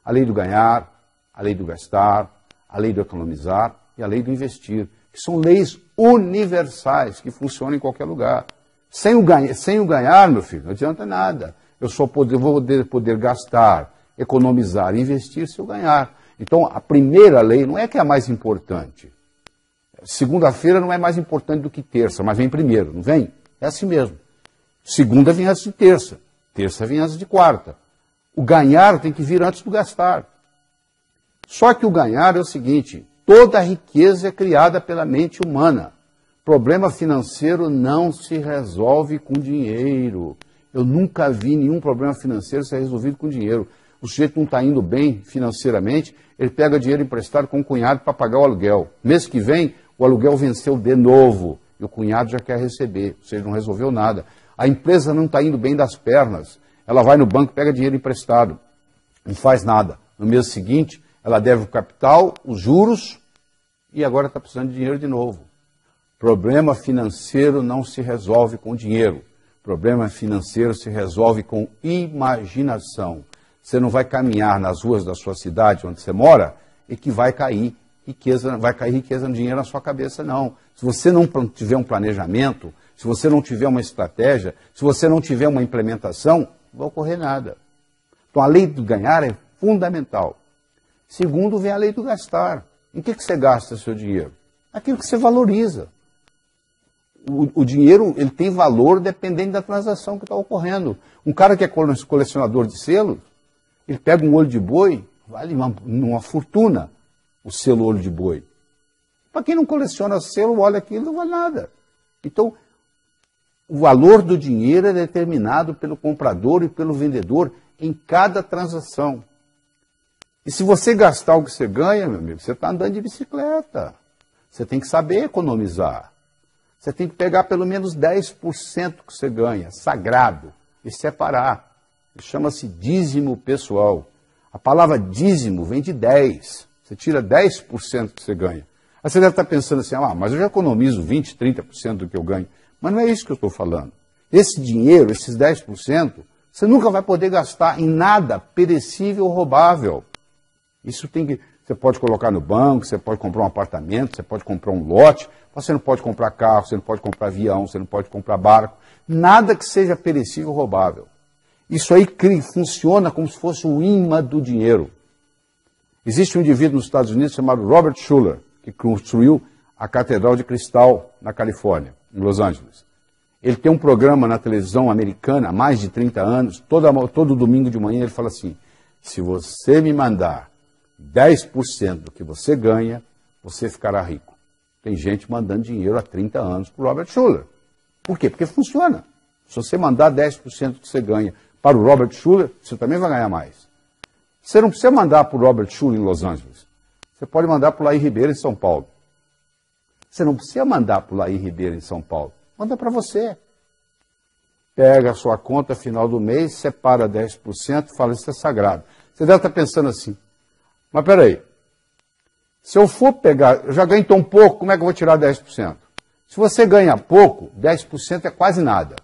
A: A lei do ganhar, a lei do gastar, a lei do economizar e a lei do investir, que são leis universais, que funcionam em qualquer lugar. Sem o ganhar, meu filho, não adianta nada. Eu só vou poder gastar, economizar e investir se eu ganhar. Então, a primeira lei não é que é a mais importante. Segunda-feira não é mais importante do que terça, mas vem primeiro, não vem? É assim mesmo. Segunda vem antes de terça, terça vem antes de quarta. O ganhar tem que vir antes do gastar. Só que o ganhar é o seguinte, toda a riqueza é criada pela mente humana. Problema financeiro não se resolve com dinheiro. Eu nunca vi nenhum problema financeiro ser resolvido com dinheiro. O sujeito não está indo bem financeiramente, ele pega dinheiro emprestado com o cunhado para pagar o aluguel. Mês que vem, o aluguel venceu de novo e o cunhado já quer receber, ou seja, não resolveu nada. A empresa não está indo bem das pernas, ela vai no banco, pega dinheiro emprestado, não faz nada. No mês seguinte, ela deve o capital, os juros e agora está precisando de dinheiro de novo. Problema financeiro não se resolve com dinheiro. Problema financeiro se resolve com imaginação. Você não vai caminhar nas ruas da sua cidade onde você mora e que vai cair riqueza no dinheiro na sua cabeça, não. Se você não tiver um planejamento, se você não tiver uma estratégia, se você não tiver uma implementação, não vai ocorrer nada. Então a lei do ganhar é fundamental. Segundo, vem a lei do gastar. Em que você gasta seu dinheiro? Aquilo que você valoriza. O dinheiro ele tem valor dependendo da transação que está ocorrendo. Um cara que é colecionador de selos, ele pega um olho de boi, vale uma fortuna o selo olho de boi. Para quem não coleciona selo, olha aquilo, não vale nada. Então, o valor do dinheiro é determinado pelo comprador e pelo vendedor em cada transação. E se você gastar o que você ganha, meu amigo, você está andando de bicicleta. Você tem que saber economizar. Você tem que pegar pelo menos 10% que você ganha, sagrado, e separar. Chama-se dízimo pessoal. A palavra dízimo vem de 10. Você tira 10% que você ganha. Aí você deve estar pensando assim, mas eu já economizo 20%, 30% do que eu ganho. Mas não é isso que eu estou falando. Esse dinheiro, esses 10%, você nunca vai poder gastar em nada perecível ou roubável. Isso tem que... Você pode colocar no banco, você pode comprar um apartamento, você pode comprar um lote, mas você não pode comprar carro, você não pode comprar avião, você não pode comprar barco. Nada que seja perecível ou roubável. Isso aí funciona como se fosse o imã do dinheiro. Existe um indivíduo nos Estados Unidos chamado Robert Schuller, que construiu a Catedral de Cristal na Califórnia, em Los Angeles. Ele tem um programa na televisão americana há mais de 30 anos, todo domingo de manhã ele fala assim, se você me mandar 10% do que você ganha, você ficará rico. Tem gente mandando dinheiro há 30 anos para o Robert Schuller. Por quê? Porque funciona. Se você mandar 10% do que você ganha para o Robert Schuller, você também vai ganhar mais. Você não precisa mandar para o Robert Schuller em Los Angeles. Você pode mandar para o Laí Ribeiro em São Paulo. Você não precisa mandar para o Laí Ribeiro em São Paulo. Manda para você. Pega a sua conta final do mês, separa 10% e fala, isso é sagrado. Você deve estar pensando assim, mas peraí, se eu for pegar, eu já ganho tão pouco, como é que eu vou tirar 10%? Se você ganha pouco, 10% é quase nada.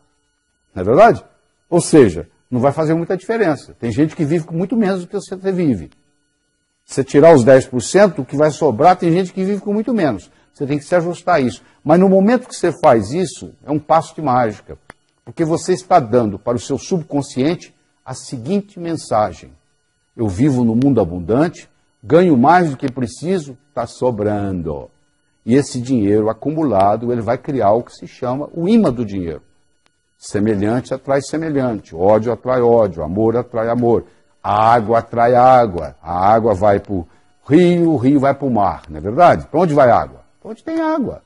A: Não é verdade? Ou seja, não vai fazer muita diferença. Tem gente que vive com muito menos do que você vive. Se você tirar os 10%, o que vai sobrar, tem gente que vive com muito menos. Você tem que se ajustar a isso. Mas no momento que você faz isso, é um passo de mágica. Porque você está dando para o seu subconsciente a seguinte mensagem. Eu vivo no mundo abundante, ganho mais do que preciso, está sobrando. E esse dinheiro acumulado, ele vai criar o que se chama o imã do dinheiro. Semelhante atrai semelhante, ódio atrai ódio, amor atrai amor, a água atrai água, a água vai para o rio vai para o mar, não é verdade? Para onde vai a água? Para onde tem água.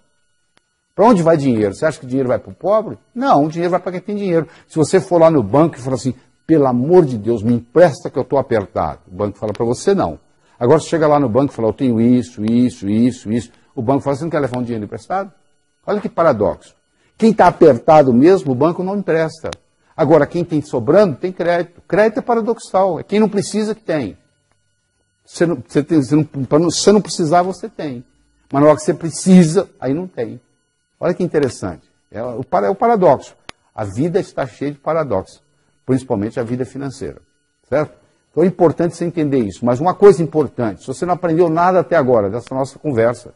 A: Para onde vai dinheiro? Você acha que o dinheiro vai para o pobre? Não, o dinheiro vai para quem tem dinheiro. Se você for lá no banco e falar assim, pelo amor de Deus, me empresta que eu estou apertado. O banco fala para você, não. Agora você chega lá no banco e fala, eu tenho isso. O banco fala, você não quer levar um dinheiro emprestado? Olha que paradoxo. Quem está apertado mesmo, o banco não empresta. Agora, quem tem sobrando, tem crédito. Crédito é paradoxal, é quem não precisa que tem. Você não precisar, você tem. Mas na hora que você precisa, aí não tem. Olha que interessante. É o paradoxo. A vida está cheia de paradoxos, principalmente a vida financeira. Certo? Então é importante você entender isso. Mas uma coisa importante, se você não aprendeu nada até agora dessa nossa conversa,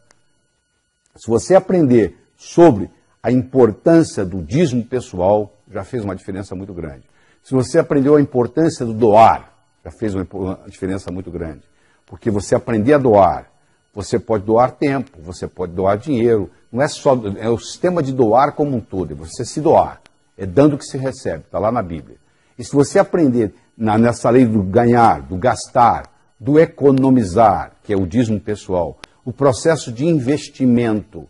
A: se você aprender sobre a importância do dízimo pessoal, já fez uma diferença muito grande. Se você aprendeu a importância do doar, já fez uma diferença muito grande. Porque você aprender a doar, você pode doar tempo, você pode doar dinheiro. Não é só, é o sistema de doar como um todo, é você se doar. É dando o que se recebe, está lá na Bíblia. E se você aprender nessa lei do ganhar, do gastar, do economizar, que é o dízimo pessoal, o processo de investimento,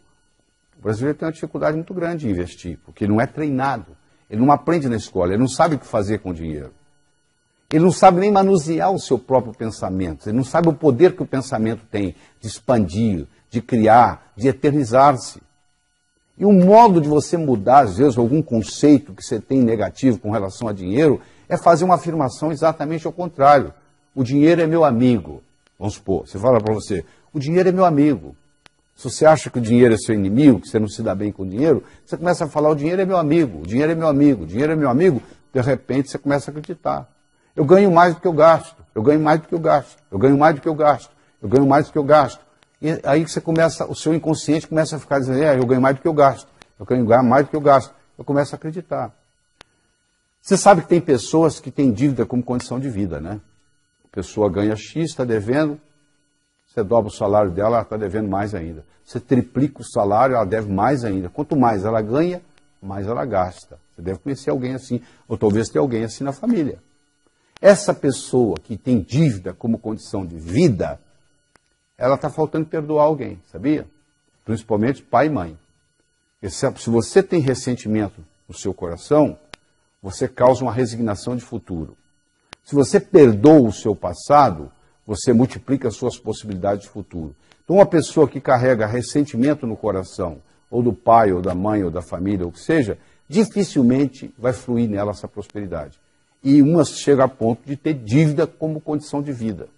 A: o brasileiro tem uma dificuldade muito grande em investir, porque ele não é treinado, ele não aprende na escola, ele não sabe o que fazer com o dinheiro. Ele não sabe nem manusear o seu próprio pensamento, ele não sabe o poder que o pensamento tem de expandir, de criar, de eternizar-se. E o modo de você mudar, às vezes, algum conceito que você tem negativo com relação a dinheiro, é fazer uma afirmação exatamente ao contrário. O dinheiro é meu amigo. Vamos supor, você fala para você, o dinheiro é meu amigo. Se você acha que o dinheiro é seu inimigo, que você não se dá bem com o dinheiro, você começa a falar, o dinheiro é meu amigo, o dinheiro é meu amigo, o dinheiro é meu amigo, de repente você começa a acreditar. Eu ganho mais do que eu gasto, eu ganho mais do que eu gasto, eu ganho mais do que eu gasto, eu ganho mais do que eu gasto. E aí você começa, o seu inconsciente começa a ficar dizendo, eu ganho mais do que eu gasto, eu ganho mais do que eu gasto. Eu começo a acreditar. Você sabe que tem pessoas que têm dívida como condição de vida, né? A pessoa ganha X, está devendo, você dobra o salário dela, ela está devendo mais ainda. Você triplica o salário, ela deve mais ainda. Quanto mais ela ganha, mais ela gasta. Você deve conhecer alguém assim, ou talvez ter alguém assim na família. Essa pessoa que tem dívida como condição de vida, ela está faltando perdoar alguém, sabia? Principalmente pai e mãe. Se você tem ressentimento no seu coração, você causa uma resignação de futuro. Se você perdoa o seu passado, você multiplica as suas possibilidades de futuro. Então, uma pessoa que carrega ressentimento no coração, ou do pai, ou da mãe, ou da família, ou o que seja, dificilmente vai fluir nela essa prosperidade. E uma chega a ponto de ter dívida como condição de vida.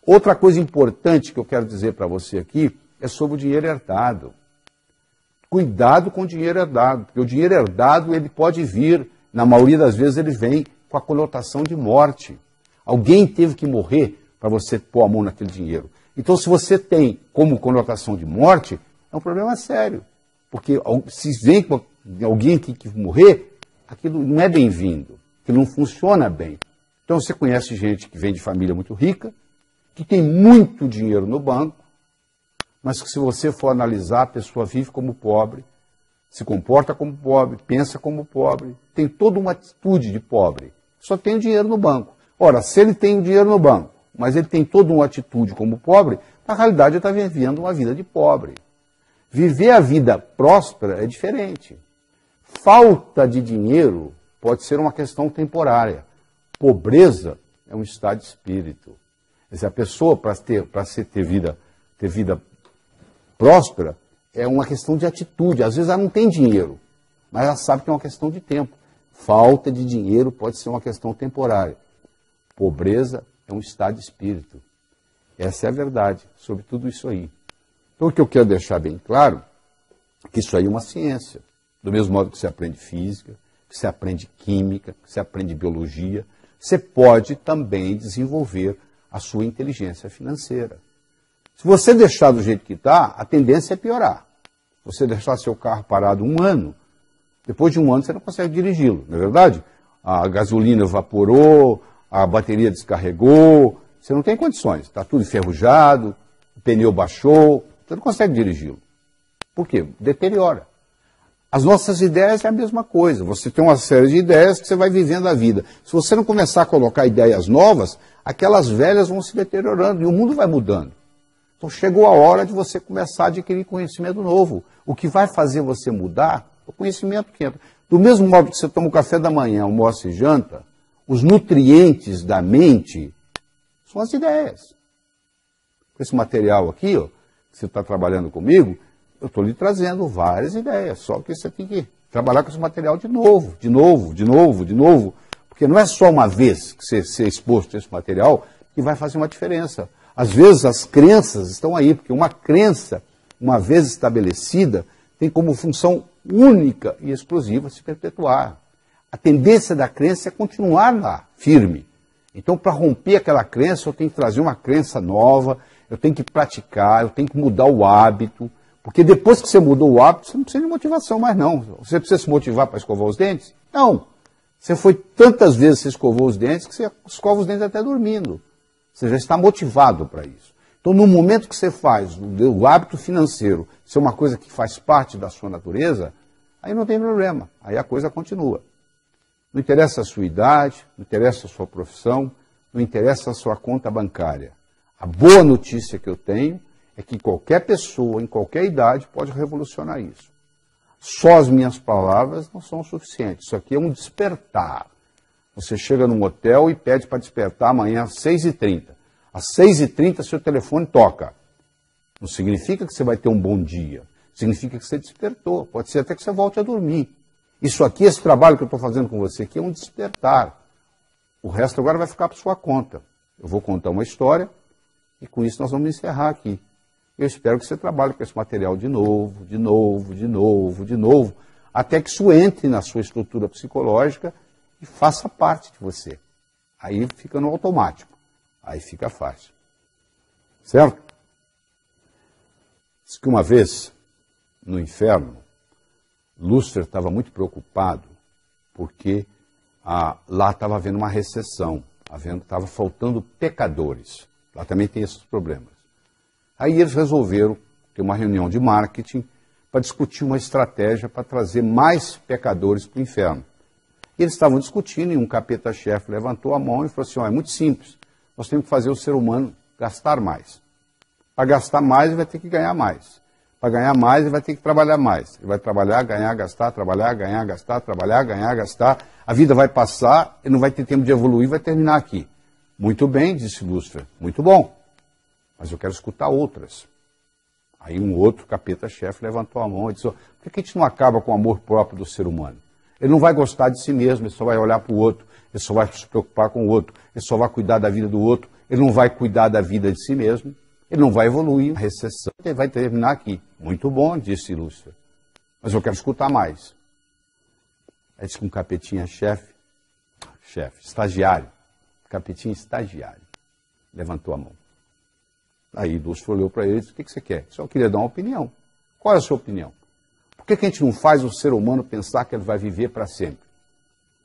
A: Outra coisa importante que eu quero dizer para você aqui é sobre o dinheiro herdado. Cuidado com o dinheiro herdado, porque o dinheiro herdado ele pode vir, na maioria das vezes ele vem com a conotação de morte. Alguém teve que morrer para você pôr a mão naquele dinheiro. Então, se você tem como conotação de morte, é um problema sério. Porque se vem com alguém que morrer, aquilo não é bem-vindo, aquilo não funciona bem. Então, você conhece gente que vem de família muito rica, que tem muito dinheiro no banco, mas que se você for analisar, a pessoa vive como pobre, se comporta como pobre, pensa como pobre, tem toda uma atitude de pobre, só tem o dinheiro no banco. Ora, se ele tem o dinheiro no banco, mas ele tem toda uma atitude como pobre, na realidade ele está vivendo uma vida de pobre. Viver a vida próspera é diferente. Falta de dinheiro pode ser uma questão temporária. Pobreza é um estado de espírito. Quer dizer, a pessoa, para ter vida próspera, é uma questão de atitude. Às vezes ela não tem dinheiro, mas ela sabe que é uma questão de tempo. Falta de dinheiro pode ser uma questão temporária. Pobreza é um estado de espírito. Essa é a verdade sobre tudo isso aí. Então, o que eu quero deixar bem claro é que isso aí é uma ciência. Do mesmo modo que você aprende física, que você aprende química, que você aprende biologia, você pode também desenvolver a sua inteligência financeira. Se você deixar do jeito que está, a tendência é piorar. Se você deixar seu carro parado um ano, depois de um ano você não consegue dirigi-lo, não é verdade? A gasolina evaporou, a bateria descarregou, você não tem condições, está tudo enferrujado, o pneu baixou, você não consegue dirigi-lo. Por quê? Deteriora. As nossas ideias é a mesma coisa, você tem uma série de ideias que você vai vivendo a vida. Se você não começar a colocar ideias novas, aquelas velhas vão se deteriorando e o mundo vai mudando. Então chegou a hora de você começar a adquirir conhecimento novo. O que vai fazer você mudar é o conhecimento que entra. Do mesmo modo que você toma o café da manhã, almoça e janta, os nutrientes da mente são as ideias. Com esse material aqui, ó, que você está trabalhando comigo, eu estou lhe trazendo várias ideias, só que você tem que trabalhar com esse material de novo, porque não é só uma vez que você ser exposto a esse material que vai fazer uma diferença. Às vezes as crenças estão aí, porque uma crença, uma vez estabelecida, tem como função única e exclusiva se perpetuar. A tendência da crença é continuar lá, firme. Então, para romper aquela crença, eu tenho que trazer uma crença nova, eu tenho que praticar, eu tenho que mudar o hábito, porque depois que você mudou o hábito, você não precisa de motivação mais não. Você precisa se motivar para escovar os dentes? Não. Você foi tantas vezes que você escovou os dentes que você escova os dentes até dormindo. Você já está motivado para isso. Então, no momento que você faz o hábito financeiro ser uma coisa que faz parte da sua natureza, aí não tem problema, aí a coisa continua. Não interessa a sua idade, não interessa a sua profissão, não interessa a sua conta bancária. A boa notícia que eu tenho é que qualquer pessoa, em qualquer idade, pode revolucionar isso. Só as minhas palavras não são suficientes. Isso aqui é um despertar. Você chega num hotel e pede para despertar amanhã às 6h30. Às 6h30 seu telefone toca. Não significa que você vai ter um bom dia. Significa que você despertou. Pode ser até que você volte a dormir. Isso aqui, esse trabalho que eu estou fazendo com você aqui é um despertar. O resto agora vai ficar por sua conta. Eu vou contar uma história e com isso nós vamos encerrar aqui. Eu espero que você trabalhe com esse material de novo, até que isso entre na sua estrutura psicológica e faça parte de você. Aí fica no automático. Aí fica fácil. Certo? Diz que uma vez, no inferno, Lúcifer estava muito preocupado porque lá estava havendo uma recessão, estava faltando pecadores. Lá também tem esses problemas. Aí eles resolveram ter uma reunião de marketing para discutir uma estratégia para trazer mais pecadores para o inferno. E eles estavam discutindo e um capeta-chefe levantou a mão e falou assim, é muito simples, nós temos que fazer o ser humano gastar mais. Para gastar mais, ele vai ter que ganhar mais. Para ganhar mais, ele vai ter que trabalhar mais. Ele vai trabalhar, ganhar, gastar, trabalhar, ganhar, gastar, trabalhar, ganhar, gastar. A vida vai passar, ele não vai ter tempo de evoluir, vai terminar aqui. Muito bem, disse Lúcifer, muito bom. Mas eu quero escutar outras. Aí um outro capeta-chefe levantou a mão e disse, por que a gente não acaba com o amor próprio do ser humano? Ele não vai gostar de si mesmo, ele só vai olhar para o outro, ele só vai se preocupar com o outro, ele só vai cuidar da vida do outro, ele não vai cuidar da vida de si mesmo, ele não vai evoluir. A recessão vai terminar aqui. Muito bom, disse Lúcifer, mas eu quero escutar mais. Aí disse que um capetinha-chefe, estagiário, capetinha estagiário, levantou a mão. Aí Lúcifer olhou para ele e disse, o que você quer? Eu queria dar uma opinião. Qual é a sua opinião? Por que a gente não faz o ser humano pensar que ele vai viver para sempre?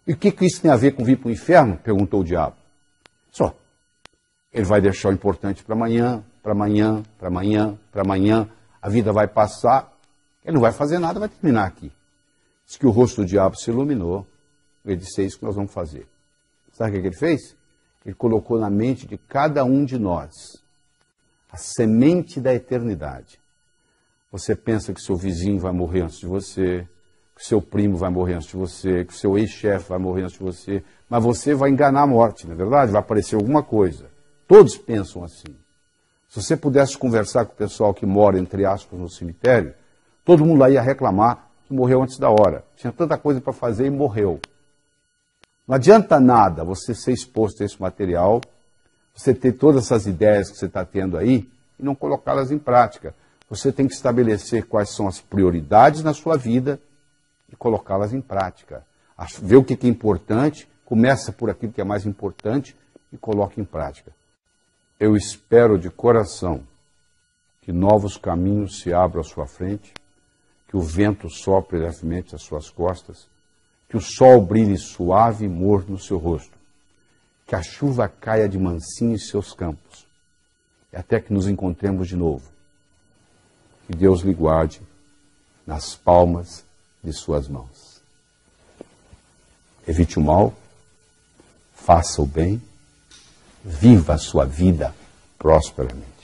A: E o que isso tem a ver com vir para o inferno? Perguntou o diabo. Só. Ele vai deixar o importante para amanhã, para amanhã, para amanhã, para amanhã. A vida vai passar, ele não vai fazer nada, vai terminar aqui. Diz que o rosto do diabo se iluminou. Ele disse, é isso que nós vamos fazer. Sabe o que ele fez? Ele colocou na mente de cada um de nós a semente da eternidade. Você pensa que seu vizinho vai morrer antes de você, que seu primo vai morrer antes de você, que seu ex-chefe vai morrer antes de você, mas você vai enganar a morte, não é verdade? Vai aparecer alguma coisa. Todos pensam assim. Se você pudesse conversar com o pessoal que mora, entre aspas, no cemitério, todo mundo lá ia reclamar que morreu antes da hora. Tinha tanta coisa para fazer e morreu. Não adianta nada você ser exposto a esse material, você ter todas essas ideias que você está tendo aí e não colocá-las em prática. Você tem que estabelecer quais são as prioridades na sua vida e colocá-las em prática. Ver o que é importante, começa por aquilo que é mais importante e coloque em prática. Eu espero de coração que novos caminhos se abram à sua frente, que o vento sopre levemente às suas costas, que o sol brilhe suave e morno no seu rosto, que a chuva caia de mansinho em seus campos, e até que nos encontremos de novo. Que Deus lhe guarde nas palmas de suas mãos. Evite o mal, faça o bem, viva a sua vida prosperamente.